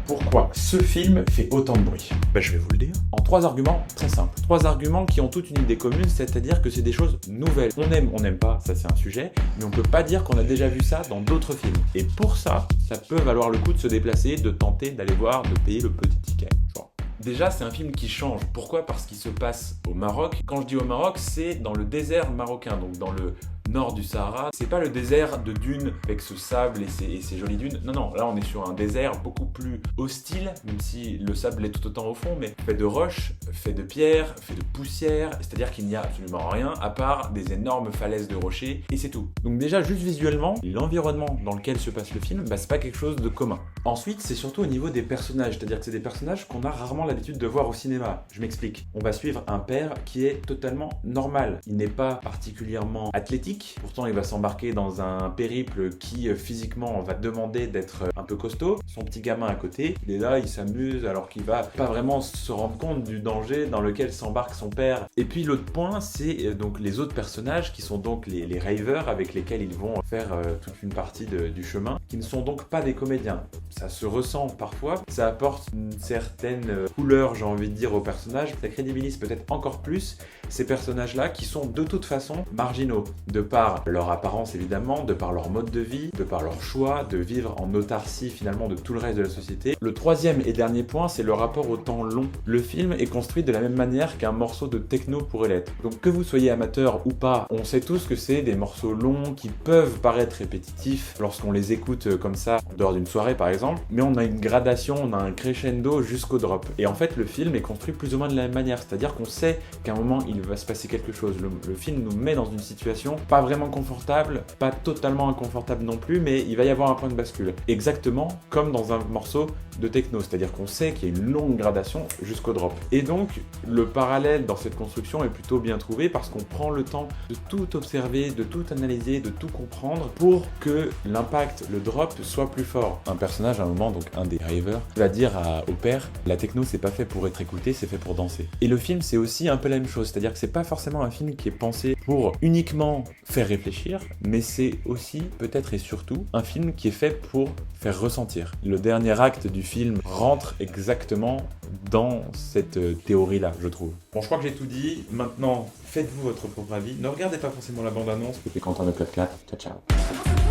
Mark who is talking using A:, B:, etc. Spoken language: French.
A: Pourquoi ce film fait autant de bruit? Je vais vous le dire. En 3 arguments très simples. 3 arguments qui ont toute une idée commune, c'est-à-dire que c'est des choses nouvelles. On n'aime pas, ça c'est un sujet, mais on peut pas dire qu'on a déjà vu ça dans d'autres films. Et pour ça, ça peut valoir le coup de se déplacer, de tenter d'aller voir, de payer le petit ticket. Déjà, c'est un film qui change. Pourquoi? Parce qu'il se passe au Maroc. Quand je dis au Maroc, c'est dans le désert marocain, donc dans le nord du Sahara. C'est pas le désert de dunes avec ce sable et ces jolies dunes. Non, non, là on est sur un désert beaucoup plus hostile, même si le sable l'est tout autant au fond, mais fait de roches, fait de pierres, fait de poussière, c'est-à-dire qu'il n'y a absolument rien à part des énormes falaises de rochers, et c'est tout. Donc déjà, juste visuellement, l'environnement dans lequel se passe le film, c'est pas quelque chose de commun. Ensuite, c'est surtout au niveau des personnages, c'est-à-dire que c'est des personnages qu'on a rarement l'habitude de voir au cinéma. Je m'explique. On va suivre un père qui est totalement normal. Il n'est pas particulièrement athlétique, pourtant il va s'embarquer dans un périple qui physiquement va demander d'être un peu costaud. Son petit gamin à côté, il est là, il s'amuse alors qu'il va pas vraiment se rendre compte du danger dans lequel s'embarque son père. Et puis l'autre point, c'est donc les autres personnages qui sont donc les ravers avec lesquels ils vont faire toute une partie du chemin, qui ne sont donc pas des comédiens. Ça se ressent parfois, ça apporte une certaine couleur, j'ai envie de dire, aux personnages, ça crédibilise peut-être encore plus ces personnages-là qui sont de toute façon marginaux, de par leur apparence évidemment, de par leur mode de vie, de par leur choix de vivre en autarcie finalement de tout le reste de la société. Le troisième et dernier point, c'est le rapport au temps long. Le film est construit de la même manière qu'un morceau de techno pourrait l'être. Donc que vous soyez amateur ou pas, on sait tous que c'est des morceaux longs qui peuvent paraître répétitifs lorsqu'on les écoute comme ça, en dehors d'une soirée par exemple, mais on a une gradation, on a un crescendo jusqu'au drop. Et en fait, le film est construit plus ou moins de la même manière, c'est-à-dire qu'on sait qu'à un moment, il va se passer quelque chose. Le film nous met dans une situation pas vraiment confortable, pas totalement inconfortable non plus, mais il va y avoir un point de bascule. Exactement comme dans un morceau de techno, c'est-à-dire qu'on sait qu'il y a une longue gradation jusqu'au drop. Et donc, le parallèle dans cette construction est plutôt bien trouvé parce qu'on prend le temps de tout observer, de tout analyser, de tout comprendre pour que l'impact, le drop, soit plus fort. Un personnage, à un moment, donc un des ravers, va dire au père, la techno c'est pas fait pour être écouté, c'est fait pour danser. Et le film c'est aussi un peu la même chose, c'est-à-dire que c'est pas forcément un film qui est pensé pour uniquement faire réfléchir, mais c'est aussi, peut-être et surtout, un film qui est fait pour faire ressentir. Le dernier acte du film rentre exactement dans cette théorie-là, je trouve. Bon, je crois que j'ai tout dit. Maintenant, faites-vous votre propre avis. Ne regardez pas forcément la bande-annonce. C'était Quentin de Clap Clap. Ciao, ciao.